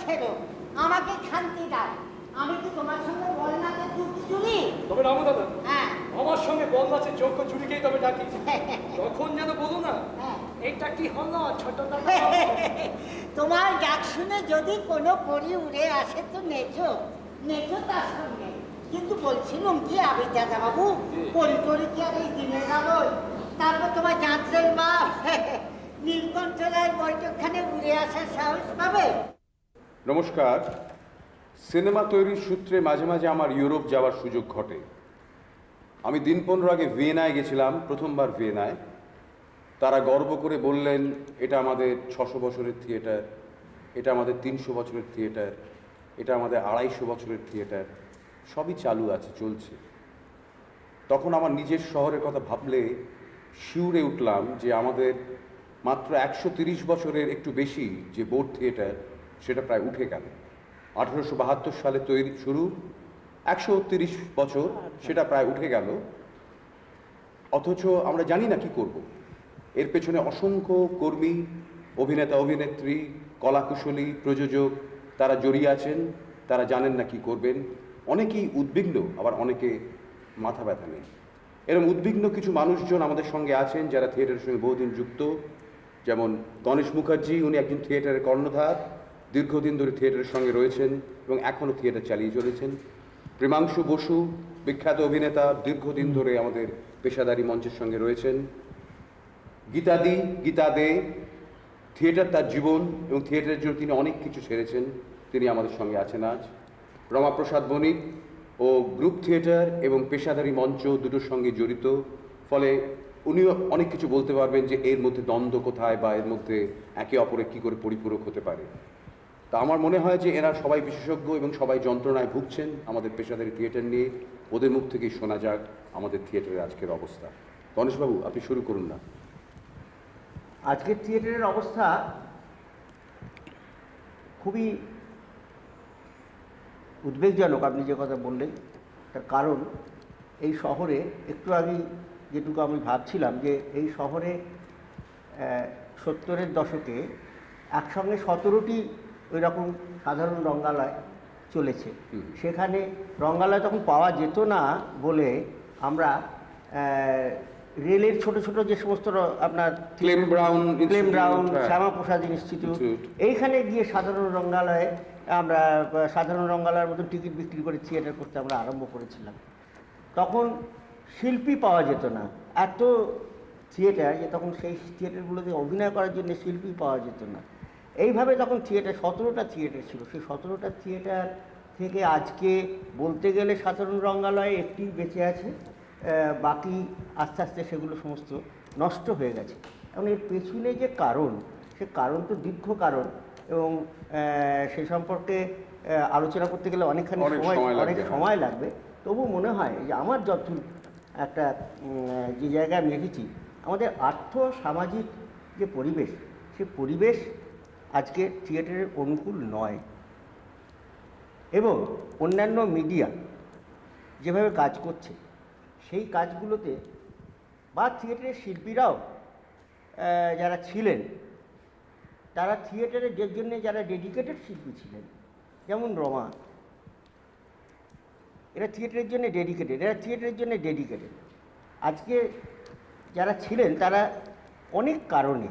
ছেড়ো, আমাকে শান্তি দাও। আমি কি তোমার সঙ্গে বলনাথের যুক্তি জুড়ি? তবে রামু দাদা, হ্যাঁ, আমার সঙ্গে বলনাথের যোগ্য জুড়িকেই তবে ডাকি। তখন যেন বলো না এটা কি হলো ছোট দাদা। তোমার ডাক শুনে যদি কোনো পরি উড়ে আসে তো নেচো, নেচো তার সঙ্গে। কিন্তু বলছিলাম কি আবির দাদা বাবু, পরি টরি কি আর এই দিনের আলোয়? তারপর তোমার যাত্রের বাপ নীলকণ্ঠরায় বৈঠকখানে উড়ে আসার সাহস পাবে? নমস্কার। সিনেমা তৈরির সূত্রে মাঝে মাঝে আমার ইউরোপ যাওয়ার সুযোগ ঘটে। আমি দিন 15 আগে ভিয়েনায় গেছিলাম, প্রথমবার ভিয়েনায়। তারা গর্ব করে বললেন এটা আমাদের 600 বছরের থিয়েটার, এটা আমাদের 300 বছরের থিয়েটার, এটা আমাদের 250 বছরের থিয়েটার, সবই চালু আছে, চলছে। তখন আমার নিজের শহরের কথা ভাবলে শিউরে উঠলাম যে আমাদের মাত্র 130 বছরের একটু বেশি যে বোর্ড থিয়েটার, সেটা প্রায় উঠে গেল। 1872 সালে তৈরি শুরু, 130 বছর সেটা প্রায় উঠে গেল। অথচ আমরা জানি না কি করব। এর পেছনে অসংখ্য কর্মী, অভিনেতা অভিনেত্রী, কলাকুশলী, প্রযোজক তারা জড়িয়ে আছেন। তারা জানেন না কি করবেন। অনেকেই উদ্বিগ্ন, আবার অনেকে মাথা ব্যথা নেই। এরকম উদ্বিগ্ন কিছু মানুষজন আমাদের সঙ্গে আছেন যারা থিয়েটারের সঙ্গে বহুদিন যুক্ত। যেমন গণেশ মুখার্জি, উনি একজন থিয়েটারের কর্ণধার, দীর্ঘদিন ধরে থিয়েটারের সঙ্গে রয়েছেন এবং এখনও থিয়েটার চালিয়ে চলেছেন। প্রেমাংশু বসু, বিখ্যাত অভিনেতা, দীর্ঘদিন ধরে আমাদের পেশাদারি মঞ্চের সঙ্গে রয়েছেন। গীতা দে, থিয়েটার তার জীবন এবং থিয়েটারের জন্য তিনি অনেক কিছু ছেড়েছেন, তিনি আমাদের সঙ্গে আছেন আজ। রমাপ্রসাদ বণিক ও গ্রুপ থিয়েটার এবং পেশাদারি মঞ্চ দুটোর সঙ্গে জড়িত, ফলে উনিও অনেক কিছু বলতে পারবেন যে এর মধ্যে দ্বন্দ্ব কোথায় বা এর মধ্যে একে অপরে কী করে পরিপূরক হতে পারে। তা আমার মনে হয় যে এরা সবাই বিশেষজ্ঞ এবং সবাই যন্ত্রণায় ভুগছেন আমাদের পেশাদারি থিয়েটার নিয়ে। ওদের মুখ থেকেই শোনা যাক আমাদের থিয়েটারের আজকের অবস্থা। গণেশবাবু, আপনি শুরু করুন না। আজকের থিয়েটারের অবস্থা খুবই উদ্বেগজনক। আপনি যে কথা বললেন তার কারণ, এই শহরে একটু আগে যেটুকু আমি ভাবছিলাম যে এই শহরে 70-এর দশকে একসঙ্গে 17টি ওই রকম সাধারণ রঙ্গালয় চলেছে। সেখানে রঙ্গালয় তখন পাওয়া যেত না বলে আমরা রেলের ছোট ছোট যে সমস্ত আপনার ক্লেম ব্রাউন, শ্যামাপ্রসাদ ইনস্টিটিউট, এইখানে গিয়ে সাধারণ রঙ্গালয়ে আমরা সাধারণ রঙ্গালয়ের মতন টিকিট বিক্রি করে থিয়েটার করতে আমরা আরম্ভ করেছিলাম। তখন শিল্পী পাওয়া যেত না, এত থিয়েটার যে তখন সেই থিয়েটারগুলোতে অভিনয় করার জন্য শিল্পী পাওয়া যেত না। এইভাবে তখন থিয়েটার 17টা থিয়েটার ছিল। সেই 17টা থিয়েটার থেকে আজকে বলতে গেলে সাধারণ রঙ্গালয়ে একটি বেঁচে আছে, বাকি আস্তে আস্তে সেগুলো সমস্ত নষ্ট হয়ে গেছে। এখন এর পেছনে যে কারণ, সে কারণ তো দীর্ঘ কারণ এবং সে সম্পর্কে আলোচনা করতে গেলে অনেক সময় লাগবে। তবু মনে হয় যে আমার যত একটা যে জায়গায় আমি দেখেছি, আমাদের আর্থ সামাজিক যে পরিবেশ, সে পরিবেশ আজকে থিয়েটারের অনুকূল নয়। এবং অন্যান্য মিডিয়া যেভাবে কাজ করছে, সেই কাজগুলোতে বা থিয়েটারের শিল্পীরাও যারা ছিলেন, তারা থিয়েটারের যে জন্যে যারা ডেডিকেটেড শিল্পী ছিলেন, যেমন রমা, এরা থিয়েটারের জন্য ডেডিকেটেড, আজকে যারা ছিলেন তারা অনেক কারণে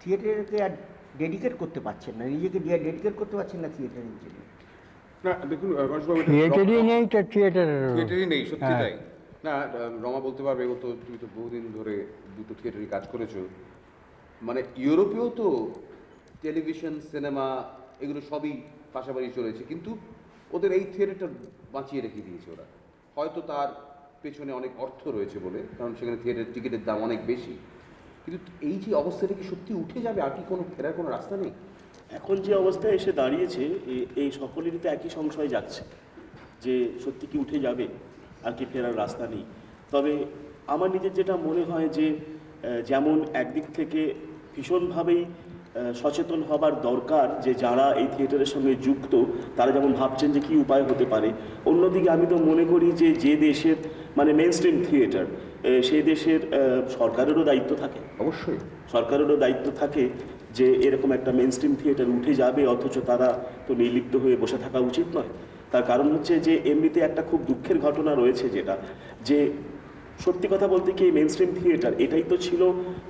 থিয়েটারকে আর ডেডিকেট করতে পারছেন না, নিজেকে ডেডিকেট করতে পারছেন না থিয়েটারের জন্য। না দেখুন, থিয়েটারই নেই, সত্যি তাই। না, রমা বলতে পারবে, ও তো, তুমি তো বহুদিন ধরে দুটো থিয়েটারে কাজ করেছো। মানে ইউরোপেও তো টেলিভিশন, সিনেমা এগুলো সবই পাশাপাশি চলেছে, কিন্তু ওদের এই থিয়েটারটা বাঁচিয়ে রেখে দিয়েছে ওরা। হয়তো তার পেছনে অনেক অর্থ রয়েছে বলে, কারণ সেখানে থিয়েটার টিকিটের দাম অনেক বেশি। কিন্তু এই যে অবস্থাটা কি সত্যি উঠে যাবে? আর কি কোনো ফেরার কোনো রাস্তা নেই? এখন যে অবস্থায় এসে দাঁড়িয়েছে, এই সকলেরই তো একই সংশয় যাচ্ছে যে সত্যি কি উঠে যাবে, আর কি ফেরার রাস্তা নেই। তবে আমার নিজের যেটা মনে হয় যে যেমন একদিক থেকে ভীষণভাবেই সচেতন হবার দরকার যে যারা এই থিয়েটারের সঙ্গে যুক্ত তারা যেমন ভাবছেন যে কী উপায় হতে পারে, অন্যদিকে আমি তো মনে করি যে যে দেশের মানে মেইনস্ট্রিম থিয়েটার সেই দেশের সরকারেরও দায়িত্ব থাকে, অবশ্যই সরকারেরও দায়িত্ব থাকে যে এরকম একটা মেইন স্ট্রিম থিয়েটার উঠে যাবে, অথচ তারা তো নির্লিপ্ত হয়ে বসে থাকা উচিত নয়। তার কারণ হচ্ছে যে এমনিতে একটা খুব দুঃখের ঘটনা রয়েছে, যেটা যে সত্যি কথা বলতে কি মেইন স্ট্রিম থিয়েটার এটাই তো ছিল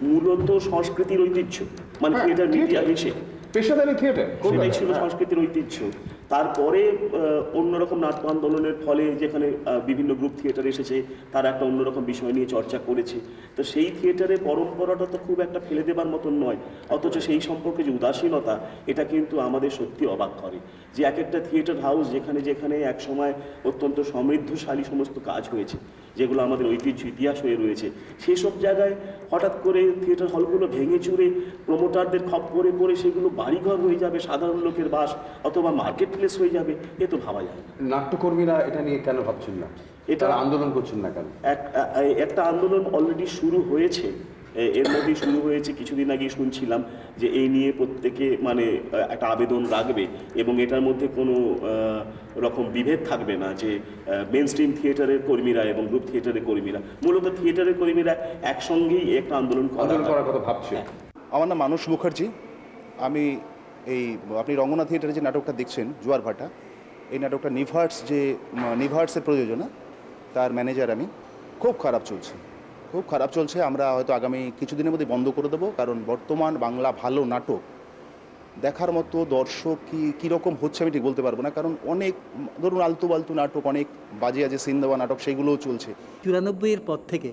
মূলত সংস্কৃতির ঐতিহ্য, মানে থিয়েটার মিডিয়া মিশে পেশাদারি থিয়েটার, সেটাই ছিল সংস্কৃতির ঐতিহ্য। তারপরে অন্যরকম নাট্য আন্দোলনের ফলে যেখানে বিভিন্ন গ্রুপ থিয়েটার এসেছে, তারা একটা অন্যরকম বিষয় নিয়ে চর্চা করেছে। তো সেই থিয়েটারের পরম্পরাটা তো খুব একটা ফেলে দেবার মতন নয়, অথচ সেই সম্পর্কে যে উদাসীনতা, এটা কিন্তু আমাদের সত্যি অবাক করে। যে এক একটা থিয়েটার হাউস যেখানে যেখানে এক সময় অত্যন্ত সমৃদ্ধশালী সমস্ত কাজ হয়েছে, যেগুলো আমাদের ঐতিহ্য ইতিহাস হয়ে রয়েছে, সেই সব জায়গায় হঠাৎ করে থিয়েটার হলগুলো ভেঙে চুরে প্রমোটারদের খপ্পরে পড়ে সেগুলো বাড়িঘর হয়ে যাবে, সাধারণ লোকের বাস অথবা মার্কেট প্লেস হয়ে যাবে, এ তো ভাবা যায় না। নাট্যকর্মীরা এটা নিয়ে কেন ভাবছেন না, এটা আন্দোলন করছেন না কেন? একটা আন্দোলন অলরেডি শুরু হয়েছে, এর মধ্যেই শুরু হয়েছে। কিছুদিন আগে শুনছিলাম যে এই নিয়ে প্রত্যেকে মানে একটা আবেদন রাখবে এবং এটার মধ্যে কোনো রকম বিভেদ থাকবে না, যে মেইন স্ট্রিম থিয়েটারের কর্মীরা এবং গ্রুপ থিয়েটারের কর্মীরা, মূলত থিয়েটারের কর্মীরা একসঙ্গেই একটা আন্দোলন করার কথা ভাবছে। আমার নাম মানস মুখার্জি। আমি আপনি রঙ্গনা থিয়েটারে যে নাটকটা দেখছেন জোয়ার ভাটা, এই নাটকটা নিভার্সের প্রযোজনা, তার ম্যানেজার আমি। খুব খারাপ চলছে। আমরা হয়তো আগামী কিছুদিনের মধ্যে বন্ধ করে দেবো, কারণ বর্তমান বাংলা ভালো নাটক দেখার মতো দর্শক কীরকম হচ্ছে আমি ঠিক বলতে পারবো না, কারণ অনেক ধরুন আলতু বালতু নাটক, অনেক বাজে আজে সিন দেওয়া নাটক, সেগুলোও চলছে। 94-এর পর থেকে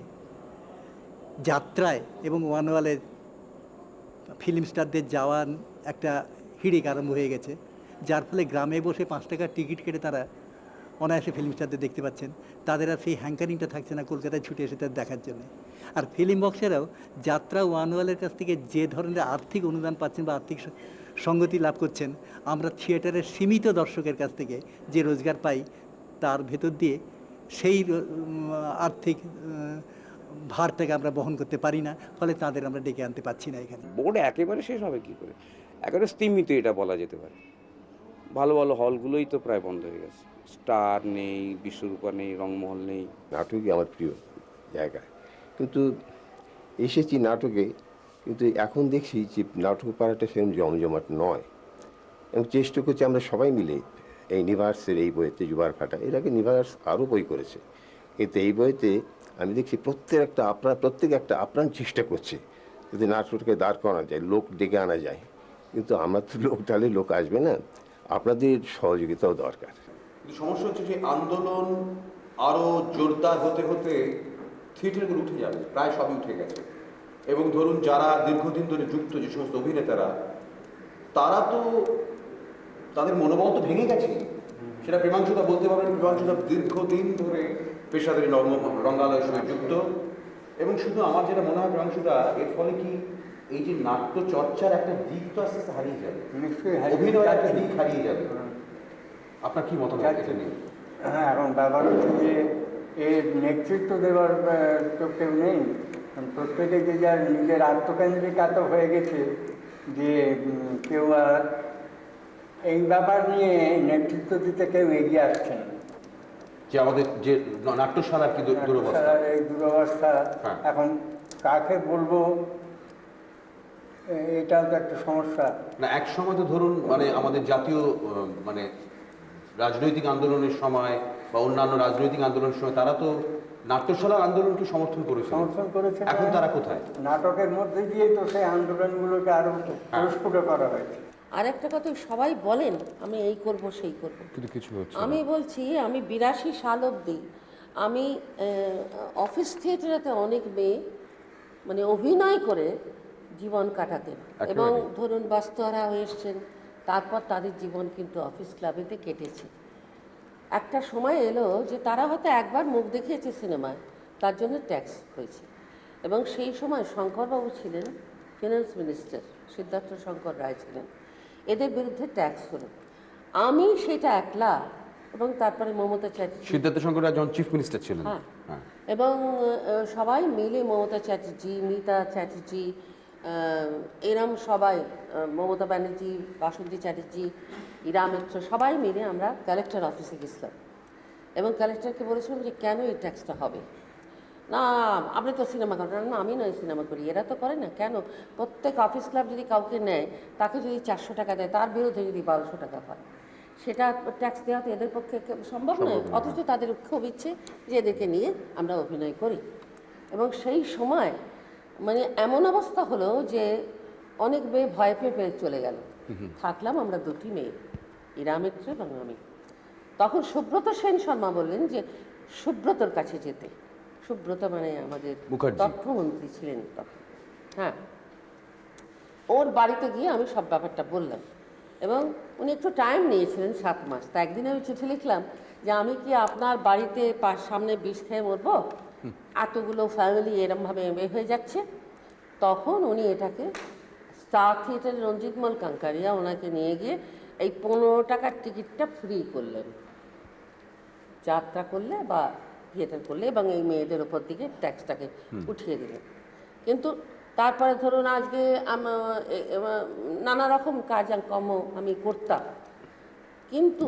যাত্রায় এবং ওয়ানওয়ালের ফিল্ম স্টারদের যাওয়ার একটা হিড়িক আরম্ভ হয়ে গেছে, যার ফলে গ্রামে বসে 5 টাকার টিকিট কেটে তারা অনায়াসে ফিল্ম স্টারদের দেখতে পাচ্ছেন। তাদের আর সেই হ্যাঙ্কারিংটা থাকছে না কলকাতায় ছুটে এসে তাদের দেখার জন্য। আর ফিল্ম বক্সেরাও যাত্রা ওয়ানওয়ালের কাছ থেকে যে ধরনের আর্থিক অনুদান পাচ্ছেন বা আর্থিক সঙ্গতি লাভ করছেন, আমরা থিয়েটারের সীমিত দর্শকের কাছ থেকে যে রোজগার পাই তার ভেতর দিয়ে সেই আর্থিক ভারটাকে আমরা বহন করতে পারি না, ফলে তাদের আমরা ডেকে আনতে পারছি না এখানে। বোর্ড একেবারে শেষ হবে কী করে? একেবারে স্তীমিত এটা বলা যেতে পারে। ভালো ভালো হলগুলোই তো প্রায় বন্ধ হয়ে গেছে। স্টার নেই, বিশ্বরূপা নেই, রংমহল নেই। নাটকই আমার প্রিয় জায়গা, কিন্তু এসেছি নাটকে, কিন্তু এখন দেখছি যে নাটক পাড়াটা সেরকম জমজমাট নয়। এবং চেষ্টা করছি আমরা সবাই মিলে এই নিভার্সের এই বইতে জোয়ার ভাটা, এর আগে নিভার্স আরও বই করেছে, কিন্তু এই বইতে আমি দেখছি প্রত্যেক একটা আপ্রাণ চেষ্টা করছে যদি নাটককে দাঁড় করানো যায়, লোক ডেকে আনা যায়। কিন্তু আমরা তো লোক ডালে লোক আসবে না, আপনাদের সহযোগিতাও দরকার। সমস্যা হচ্ছে যে আন্দোলন আরও জোরদার হতে হতে থিয়েটারগুলো উঠে যাবে, প্রায় সবই উঠে গেছে। এবং ধরুন যারা দীর্ঘদিন ধরে যুক্ত যে সমস্ত অভিনেতারা, তারা তো তাদের মনোবল তো ভেঙে গেছে। সেটা প্রেমাংশুদা বলতে পারবেন, প্রেমাংশুদা দীর্ঘদিন ধরে পেশাদারি রঙ্গালয়ের সঙ্গে যুক্ত। এবং শুধু আমার যেটা মনে হয় প্রেমাংশুদা, এর ফলে কি এই যে নাট্য চর্চার একটা দিক তো আস্তে আস্তে হারিয়ে যাবে, অভিনয়ের একটা দিক হারিয়ে যাবে। আপনার কি মতামত এটা নিয়ে? হ্যাঁ, এখন ব্যাপার হচ্ছে যে এর নেতৃত্ব দেওয়ার তো কেউ নেই। প্রত্যেকে যে যার নিজের আত্মকেন্দ্রিক এত হয়ে গেছে যে কেউ আর এই ব্যাপার নিয়ে নেতৃত্ব দিতে কেউ এগিয়ে আসছে না। যে আমাদের যে নাট্যশালার কি দুরবস্থা, এই দুরবস্থা এখন কাকে বলবো, এটাও তো একটা সমস্যা না। এক সময় তো ধরুন মানে আমাদের জাতীয় মানে রাজনৈতিক আন্দোলনের সময় বা অন্যান্য রাজনৈতিক আন্দোলনের সময় তারা তো নাট্যশালার আন্দোলনকে সমর্থন করেছে। এখন তারা কোথায়? নাটকের মধ্যে দিয়ে তো সেই আন্দোলনগুলোকে আরো পরিস্ফুট করা হয়েছে। আর একটা কথা সবাই বলেন আমি এই করব সেই করব, কিন্তু কিছু হচ্ছে। আমি বলছি আমি 82 সাল অবধি আমি অফিস থিয়েটারেতে অনেক মেয়ে মানে অভিনয় করে জীবন কাটাতেন এবং ধরুন বাস্তহারা হয়ে এসছেন, তারপর তাদের জীবন কিন্তু অফিস ক্লাবেতে কেটেছে। একটা সময় এলো যে তারা হয়তো একবার মুখ দেখিয়েছে সিনেমায়, তার জন্য ট্যাক্স হয়েছে। এবং সেই সময় শঙ্করবাবু ছিলেন ফিনান্স মিনিস্টার, সিদ্ধার্থ শঙ্কর রায় ছিলেন, এদের বিরুদ্ধে ট্যাক্স হলো। আমি সেটা একলা এবং তারপরে মমতা চ্যাটার্জি, সিদ্ধার্থ শঙ্কর রায় যখন চিফ মিনিস্টার ছিলেন, এবং সবাই মিলে মমতা চ্যাটার্জি, মিতা চ্যাটার্জি, এরম সবাই, মমতা ব্যানার্জি, বাসন্তী চ্যাটার্জি, ইরা মিত্র, সবাই মিলে আমরা কালেক্টর অফিসে গেছিলাম এবং কালেক্টরকে বলেছিলাম যে কেন এই ট্যাক্সটা হবে। না আপনি তো সিনেমা করেন না, আমি নয় সিনেমা করি, এরা তো করে না। কেন? প্রত্যেক অফিস ক্লাব যদি কাউকে নেয়, তাকে যদি 400 টাকা দেয়, তার বিরুদ্ধে যদি 1200 টাকা হয়, সেটা ট্যাক্স দেওয়া তো এদের পক্ষে সম্ভব নয়। অথচ তাদের খুব ইচ্ছে যে এদেরকে নিয়ে আমরা অভিনয় করি। এবং সেই সময় মানে এমন অবস্থা হলো যে অনেক মেয়ে ভয় পেয়ে চলে গেল। থাকলাম আমরা 2টি মেয়ে, ইরা মিত্র এবং আমি। তখন সুব্রত সেন শর্মা বললেন যে সুব্রতর কাছে যেতে। সুব্রত মানে আমাদের তথ্যমন্ত্রী ছিলেন তখন। হ্যাঁ, ওর বাড়িতে গিয়ে আমি সব ব্যাপারটা বললাম এবং উনি একটু টাইম নিয়েছিলেন 7 মাস। তা একদিন আমি চিঠি লিখলাম যে আমি কি আপনার বাড়িতে সামনে বিষ খেয়ে মরবো, এতগুলো ফ্যামিলি এরমভাবে হয়ে যাচ্ছে। তখন উনি এটাকে স্টার থিয়েটারের রঞ্জিতমল কাঙ্কারিয়া ওনাকে নিয়ে গিয়ে এই 15 টাকার টিকিটটা ফ্রি করলেন যাত্রা করলে বা থিয়েটার করলে, এবং এই মেয়েদের ওপর দিকে ট্যাক্সটাকে উঠিয়ে দিলেন। কিন্তু তারপরে ধরুন আজকে নানা রকম কাজ কর্ম আমি করতাম, কিন্তু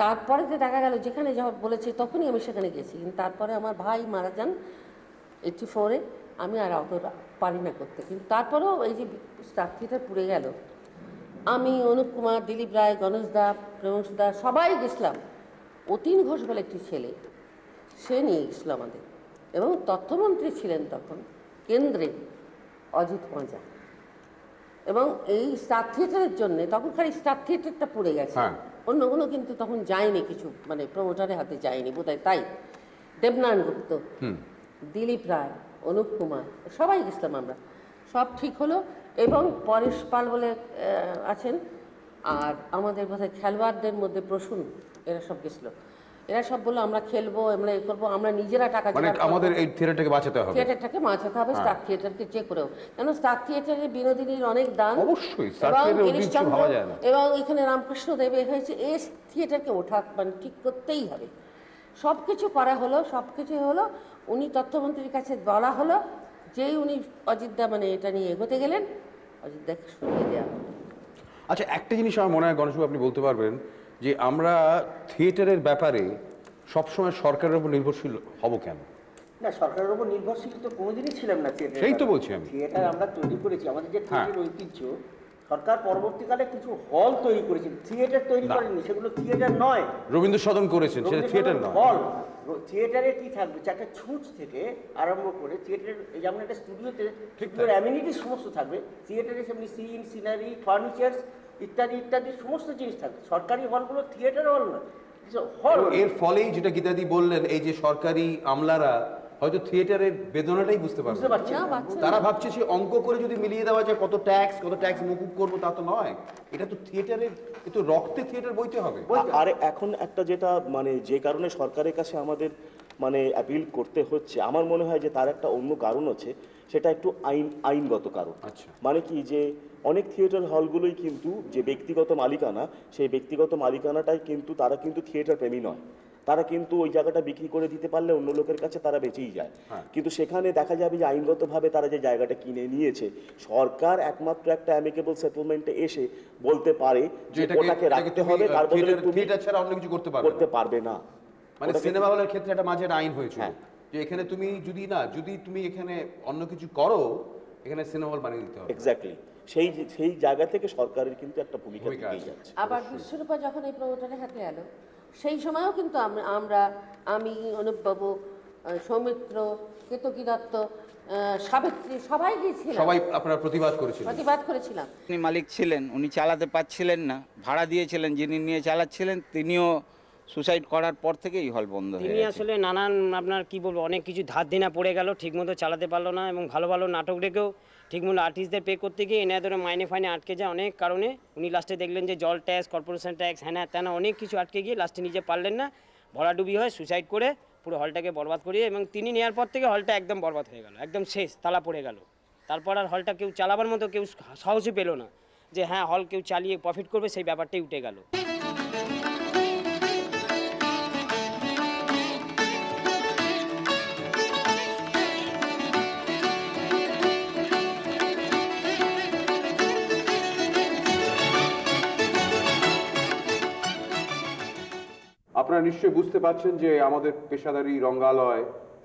তারপরে যে দেখা গেল যেখানে যখন বলেছে তখনই আমি সেখানে গেছি। কিন্তু তারপরে আমার ভাই মারা যান 84-এ, আমি আর অতটা পারি না করতে। কিন্তু তারপরেও এই যে স্টার থিয়েটার পুড়ে গেল, আমি, অনুপ কুমার, দিলীপ রায়, গণেশ দা, প্রেমস দা সবাই গেছিলাম। অতীন ঘোষ বলে একটি ছেলে, সে নিয়ে গেছিল আমাদের। এবং তথ্যমন্ত্রী ছিলেন তখন কেন্দ্রে অজিত মাজা। এবং এই স্টার থিয়েটারের জন্য তখন খালি স্টার থিয়েটারটা পড়ে গেছে, অন্যগুলো কিন্তু তখন যায়নি, কিছু মানে প্রমোটারের হাতে যায়নি বোধহয়। তাই দেবনারায়ণ গুপ্ত, দিলীপ রায়, অনুপ কুমার সবাই গেছিলাম আমরা। সব ঠিক হলো এবং পরেশ পাল বলে আছেন, আর আমাদের বোধহয় খেলোয়াড়দের মধ্যে প্রসূন, এরা সব গেছিলো। এরা সব বললো আমরা খেলবো, আমরা এ করবো, আমরা নিজেরা টাকা আমাদের এই থিয়েটারটাকে বাঁচাতে হবে, থিয়েটারটাকে বাঁচাতে হবে, স্টার থিয়েটারকে যে করেও। কেন স্টার থিয়েটারের বিনোদিনীর অনেক দান, অবশ্যই এবং এখানে রামকৃষ্ণ দেব হয়েছে, এই থিয়েটারকে ওঠা মানে ঠিক করতেই হবে। সব কিছু করা হলো, সব কিছু হলো। উনি তথ্যমন্ত্রীর কাছে বলা হলো, যেই উনি অজিতদা মানে এটা নিয়ে এগোতে গেলেন, অজিতদাকে শুনিয়ে দেওয়া হলো। আচ্ছা, একটা জিনিস আমার মনে হয় গণেশবাবু আপনি বলতে পারবেন যে আমরা থিয়েটারের ব্যাপারে সবসময় সরকারের উপর নির্ভরশীল হব কেন? না, সরকারের উপর নির্ভরশীল তো কোনোদিনই ছিলাম না। সেই তো বলছি আমি, থিয়েটার আমরা তৈরি করেছি, আমাদের যে থিয়েটার ঐতিহ্য, সরকার পরবর্তীকালে কিছু হল তৈরি করেছেন, থিয়েটার তৈরি করেনি, সেগুলো থিয়েটার নয়। রবীন্দ্র সদন করেছেন, সেটা থিয়েটার নয়। হল থিয়েটারে কি থাকবে, একটা ছুঁচ থেকে আরম্ভ করে থিয়েটারের, যেমন একটা স্টুডিওতে অ্যামিনিটিস সমস্ত থাকবে, থিয়েটারে সেমনি সিন, সিনারি, ফার্নিচার ইত্যাদি ইত্যাদি সমস্ত জিনিস থাকবে। সরকারি হলগুলো থিয়েটার হল নয়, হল। এর ফলেই যেটা গীতাদি বললেন, এই যে সরকারি আমলারা হয়তো থিয়েটারের বেদনাটাই বুঝতে পারছে না। তারা ভাবছে সে অঙ্ক করে যদি মিলিয়ে দেওয়া যায় কত ট্যাক্স মুকুব করবো, তা তো নয়। এটা তো থিয়েটারের, একটু রক্তে থিয়েটার বইতে হবে। আর এখন একটা যেটা মানে যে কারণে সরকারের কাছে আমাদের মানে অ্যাপিল করতে হচ্ছে, আমার মনে হয় যে তার একটা অন্য কারণ আছে, সেটা একটু আইনগত কারণ। আচ্ছা, মানে কি যে অনেক থিয়েটার হলগুলোই কিন্তু যে ব্যক্তিগত মালিকানা, সেই ব্যক্তিগত মালিকানাটাই কিন্তু তারা কিন্তু থিয়েটার প্রেমী নয়। তারা কিন্তু ওই জায়গাটা বিক্রি করে দিতে পারলে অন্য লোকের কাছে তারা বেঁচেই যায়। কিন্তু সেখানে দেখা যাবে যে আইনগতভাবে তারা যে জায়গাটা কিনে নিয়েছে, সরকার একমাত্র একটা অ্যামিকেবল সেটেলমেন্টে এসে বলতে পারে যে ওটাকে রাখতে হবে, তার বদলে তুমি থিয়েটার ছাড়া অন্য কিছু করতে পারবে না। মানে সিনেমা হলের ক্ষেত্রে একটা মাঝে আইন হয়েছিল যে এখানে তুমি যদি তুমি এখানে অন্য কিছু করো, এখানে সিনেমা হল বানিয়ে দিতে হবে। এক্স্যাক্টলি, সেই জায়গা থেকে সরকারের কিন্তু একটা ভূমিকা থেকেই যাচ্ছে। আবার বিশ্বরূপা যখন এই প্রমোটারের হাতে এলো, সেই সময়ও কিন্তু আমি, অনুপবাবু, সৌমিত্র, কেতকী দত্ত, সাবিত্রী সবাই গিয়েছিলাম। সবাই আপনারা প্রতিবাদ করেছিলাম। উনি মালিক ছিলেন, উনি চালাতে পারছিলেন না, ভাড়া দিয়েছিলেন, যিনি নিয়ে চালাচ্ছিলেন তিনিও সুসাইড করার পর থেকেই হল বন্ধ হয়ে গেছে। তিনি আসলে নানান আপনার কি বলবো অনেক কিছু ধার দেনা পড়ে গেল, ঠিকমতো চালাতে পারলো না, এবং ভালো ভালো নাটক রেখেও ঠিকমতো আর্টিস্টদের পে করতে গিয়ে এনে ধরে মাইনে ফাইনে আটকে যায় অনেক কারণে। উনি লাস্টে দেখলেন যে জল ট্যাক্স, কর্পোরেশন ট্যাক্স, হ্যানা ত্যানা অনেক কিছু আটকে গিয়ে লাস্টে নিজে পারলেন না, ভরাডুবি হয়, সুসাইড করে পুরো হলটাকে বরবাদ করিয়ে, এবং তিনি নেওয়ার পর থেকে হলটা একদম বরবাদ হয়ে গেল, একদম শেষ, তালা পড়ে গেল। তারপর আর হলটা কেউ চালাবার মতো কেউ সাহসই পেল না যে হ্যাঁ হল কেউ চালিয়ে প্রফিট করবে, সেই ব্যাপারটাই উঠে গেল। আপনারা নিশ্চয়ই বুঝতে পারছেন যে আমাদের পেশাদারি রঙ্গালয়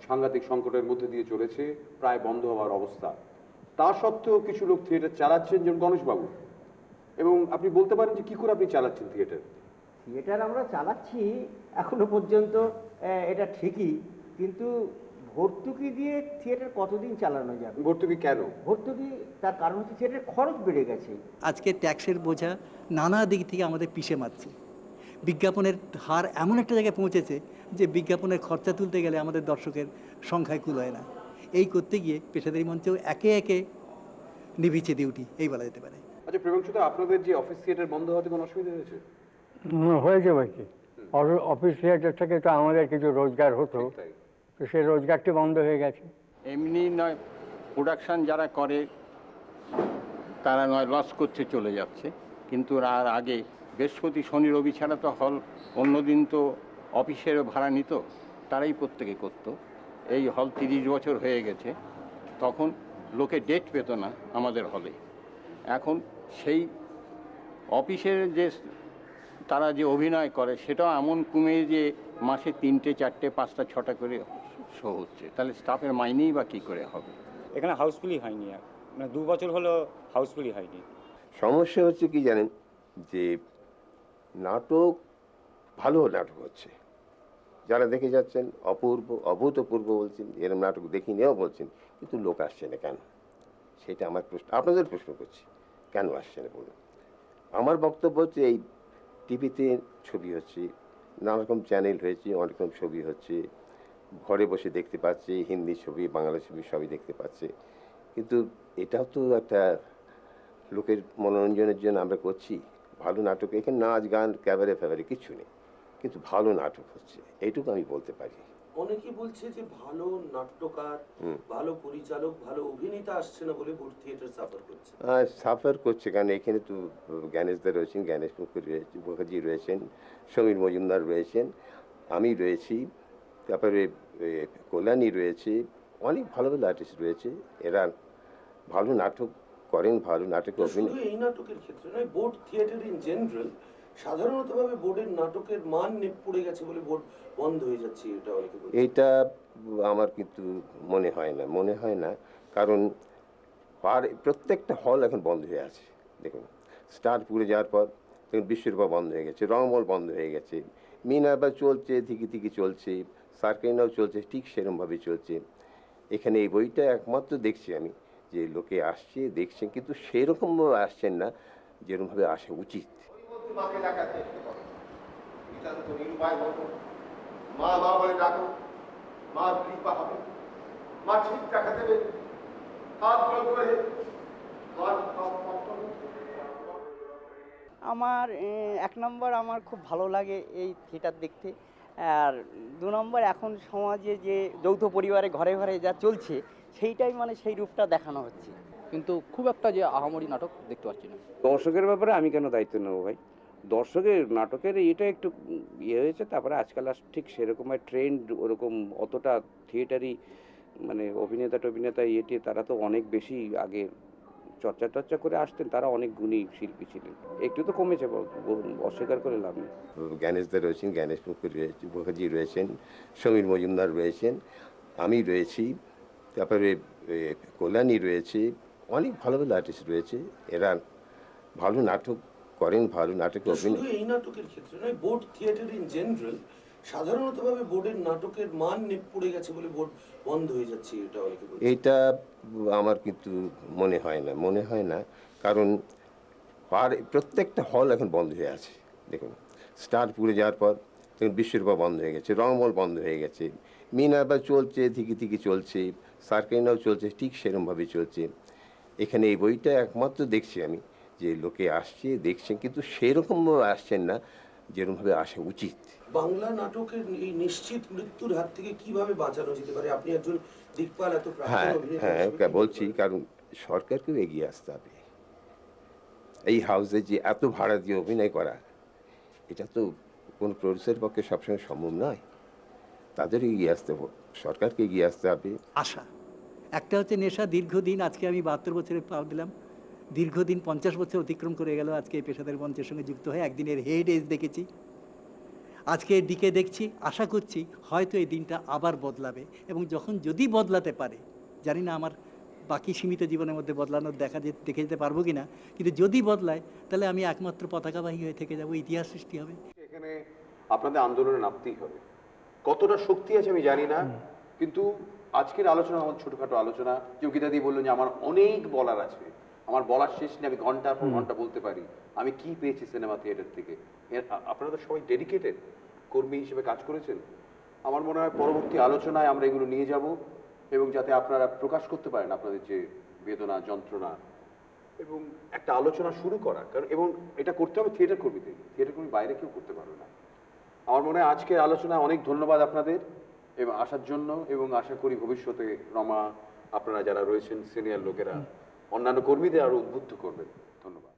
সাংঘাতিক সংকটের মধ্যে দিয়ে চলেছে, প্রায় বন্ধ হওয়ার অবস্থা। তা সত্ত্বেও কিছু লোক থিয়েটার চালাচ্ছেন, যেমন গণেশবাবু। এবং আপনি বলতে পারেন যে কী করে আপনি চালাচ্ছেন থিয়েটার? থিয়েটার আমরা চালাচ্ছি এখনো পর্যন্ত, এটা ঠিকই, কিন্তু ভর্তুকি দিয়ে থিয়েটার কতদিন চালানো যাবে? ভর্তুকি কেন? ভর্তুকি তার কারণ হচ্ছে থিয়েটারের খরচ বেড়ে গেছে। আজকে ট্যাক্সের বোঝা নানা দিক থেকে আমাদের পিষে মারছে। বিজ্ঞাপনের হার এমন একটা জায়গায় পৌঁছেছে যে বিজ্ঞাপনের খরচা তুলতে গেলে আমাদের দর্শকের সংখ্যায় কুল হয় না। এই করতে গিয়ে পেশাদারি মঞ্চেও একে একে নিভিছে ডিউটি, এই বলা যেতে পারে। আচ্ছা প্রেমাংশুদা, আপনাদের যে অফিস থিয়েটার বন্ধ হওয়াতে কোনো অসুবিধা হয়েছে? হয়েছে বলছি, অফিস থিয়েটার থেকে তো আমাদের কিছু রোজগার হতো, তো সেই রোজগারটি বন্ধ হয়ে গেছে। এমনি নয়, প্রোডাকশান যারা করে তারা নয় লস করতে চলে যাচ্ছে, কিন্তু আর আগে বৃহস্পতি শনি রবি ছাড়া তো হল অন্যদিন তো অফিসেরও ভাড়া নিত, তারাই প্রত্যেকে করতো। এই হল 30 বছর হয়ে গেছে, তখন লোকে ডেট পেত না আমাদের হলে। এখন সেই অফিসের যে তারা যে অভিনয় করে সেটাও এমন কমে যে মাসে 3টে 4টে 5টা 6টা করে শো হচ্ছে, তাহলে স্টাফের মাইনেই বা কী করে হবে? এখানে হাউসফুলই হয়নি, আর মানে 2 বছর হলো হাউসফুলই হয়নি। সমস্যা হচ্ছে কি জানেন, যে নাটক ভালো নাটক হচ্ছে, যারা দেখে যাচ্ছেন অভূতপূর্ব বলছেন, এরকম নাটক দেখিনিও বলছেন, কিন্তু লোক আসছে না কেন? সেটা আমার প্রশ্ন, আপনাদের প্রশ্ন করছি, কেন আসছে না বলুন। আমার বক্তব্য হচ্ছে এই টিভিতে ছবি হচ্ছে, নানা রকম চ্যানেল হয়েছে, অনেক রকম ছবি হচ্ছে, ঘরে বসে দেখতে পাচ্ছে, হিন্দি ছবি বাংলা ছবি সবই দেখতে পাচ্ছে, কিন্তু এটাও তো একটা লোকের মনোরঞ্জনের জন্য আমরা করছি। ভালো নাটক, এখানে নাচ গান ক্যাবারে ফ্যাবারে কিছু নেই, কিন্তু ভালো নাটক হচ্ছে, এইটুকু আমি বলতে পারি। অনেকে বলছে যে ভালো নাট্যকার, ভালো পরিচালক, ভালো অভিনেতা আসছে না বলে বোর্ড থিয়েটার সাফার করছে। সাফার করছে কারণ এখানে তো জ্ঞানেশদা রয়েছেন, জ্ঞানেশ মুখার্জি রয়েছেন, সমীর মজুমদার রয়েছেন, আমি রয়েছি, তারপরে কল্যাণী রয়েছে, অনেক ভালো ভালো আর্টিস্ট রয়েছে, এরা ভালো নাটক করেন, ভালো নাটকে অভিনয়। এই নাটকের ক্ষেত্রে নয়, বোর্ড থিয়েটার ইন জেনারেল সাধারণতভাবে বোর্ডের নাটকের মান পড়ে গেছে বলে বোর্ড বন্ধ হয়ে যাচ্ছে, এটা অনেকে বলছে। এইটা আমার কিন্তু মনে হয় না, কারণ প্রত্যেকটা হল এখন বন্ধ হয়ে আছে। দেখুন, স্টার পুড়ে যাওয়ার পর দেখুন বিশ্বরূপা বন্ধ হয়ে গেছে, রংমহল বন্ধ হয়ে গেছে, মিনারবা চলছে, থিকি চলছে, সার্কেনাও চলছে, ঠিক সেরকমভাবে চলছে। এখানে এই বইটা একমাত্র দেখছি আমি যে লোকে আসছে দেখছেন, কিন্তু সেরকম আসছেন না যেরকমভাবে আসা উচিত। মা মা বলে ডাকো, মা কৃপা হবে, মা ঠিক দেখা দেবে, হাত জল করে আমার 1 নম্বর আমার খুব ভালো লাগে এই থিয়েটার দেখতে, আর 2 নম্বর এখন সমাজে যে যৌথ পরিবারে ঘরে ঘরে যা চলছে সেইটাই মানে সেই রূপটা দেখানো হচ্ছে, কিন্তু খুব একটা যে আহামরি নাটক দেখতে পাচ্ছি না। দর্শকের ব্যাপারে আমি কেন দায়িত্ব নেবো ভাই? দর্শকের নাটকের এটা একটু ইয়ে হয়েছে, তারপরে আজকাল আর ঠিক সেরকম ট্রেন্ড ওরকম অতটা থিয়েটারই মানে অভিনেতা ইয়েটি তারা তো অনেক বেশি আগে চর্চা করে আসতেন, তারা অনেক গুণী শিল্পী ছিলেন, একটু তো কমেছে, অস্বীকার করে লাভ নেই। জ্ঞানেশদা রয়েছেন, জ্ঞানেশ মুখার্জি রয়েছেন, সমীর মজুমদার রয়েছেন, আমি রয়েছি, তারপরে কল্যাণী রয়েছে, অনেক ভালো ভালো আর্টিস্ট রয়েছে, এরা ভালো নাটক করেন, ভালো নাটকে অভিনয়। এই নাটকের ক্ষেত্রে নয়, বোর্ড থিয়েটার ইন জেনারেল সাধারণতভাবে বোর্ডের নাটকের মান পড়ে গেছে বলে বোর্ড বন্ধ হয়ে যাচ্ছে, এটা অনেকে বলছে। এইটা আমার কিন্তু মনে হয় না, কারণ প্রত্যেকটা হল এখন বন্ধ হয়ে আছে। দেখুন, স্টার পুড়ে যাওয়ার পর দেখুন বিশ্বরূপা বন্ধ হয়ে গেছে, রংমহল বন্ধ হয়ে গেছে, মিনারবা চলছে, থিকি চলছে, সার্কেনাও চলছে, ঠিক সেরকমভাবে চলছে। এখানে এই বইটা একমাত্র দেখছি আমি যে লোকে আসছে দেখছেন, কিন্তু সেরকম আসছেন না যেরকমভাবে আসা উচিত। বাংলা নাটকের এই নিশ্চিত মৃত্যুর হাত থেকে কিভাবে বাঁচানো যেতে পারে? আপনি একজন দিকপাল, এত প্রাক্তন অভিনেতা। হ্যাঁ বলছি, কারণ সরকারকেও এগিয়ে আসতে হবে। এই হাউসে যে এত ভাড়া দিয়ে অভিনয় করা, এটা তো কোনো প্রডিউসারের পক্ষে সবসময় সম্ভব নয়, তাদের এগিয়ে আসতে হবে, সরকারকে এগিয়ে আসতে হবে। আশা একটা হচ্ছে নেশা, দীর্ঘদিন, আজকে আমি 72 বছরে পা দিলাম, দীর্ঘদিন 50 বছর অতিক্রম করে গেল আজকে এই পেশাদার মঞ্চের সঙ্গে যুক্ত হয়ে একদিনের হেড এজ দেখেছি। আজকের দিকে দেখছি, আশা করছি হয়তো এই দিনটা আবার বদলাবে, এবং যখন যদি বদলাতে পারে, জানি না আমার বাকি সীমিত জীবনের মধ্যে বদলানোর দেখে যেতে পারবো কি না, কিন্তু যদি বদলায় তাহলে আমি একমাত্র পতাকাবাহী হয়ে থেকে যাব, ইতিহাস সৃষ্টি হবে। এখানে আপনাদের আন্দোলনে নামতেই হবে। কতটা শক্তি আছে আমি জানি না, কিন্তু আজকের আলোচনা আমার ছোটখাটো আলোচনা, যোগিতাদি বললেন যে আমার অনেক বলার আছে, আমার বলার শেষ নেই, আমি ঘন্টার পর ঘন্টা বলতে পারি আমি কি পেয়েছি সিনেমা থিয়েটার থেকে। আপনারা তো সবাই ডেডিকেটেড কর্মী হিসেবে কাজ করেছেন। আমার মনে হয় পরবর্তী আলোচনায় আমরা এগুলো নিয়ে যাব, এবং যাতে আপনারা প্রকাশ করতে পারেন আপনাদের যে বেদনা, যন্ত্রণা, এবং একটা আলোচনা শুরু করা। কারণ এবং এটা করতে হবে থিয়েটার কর্মীদের, থিয়েটার কর্মী বাইরে কেউ করতে পারবে না। আমার মনে হয় আজকের আলোচনায় অনেক ধন্যবাদ আপনাদের এবং আসার জন্য, এবং আশা করি ভবিষ্যতে রমা, আপনারা যারা রয়েছেন সিনিয়র লোকেরা অন্যান্য কর্মীদের আরও উদ্বুদ্ধ করবেন। ধন্যবাদ।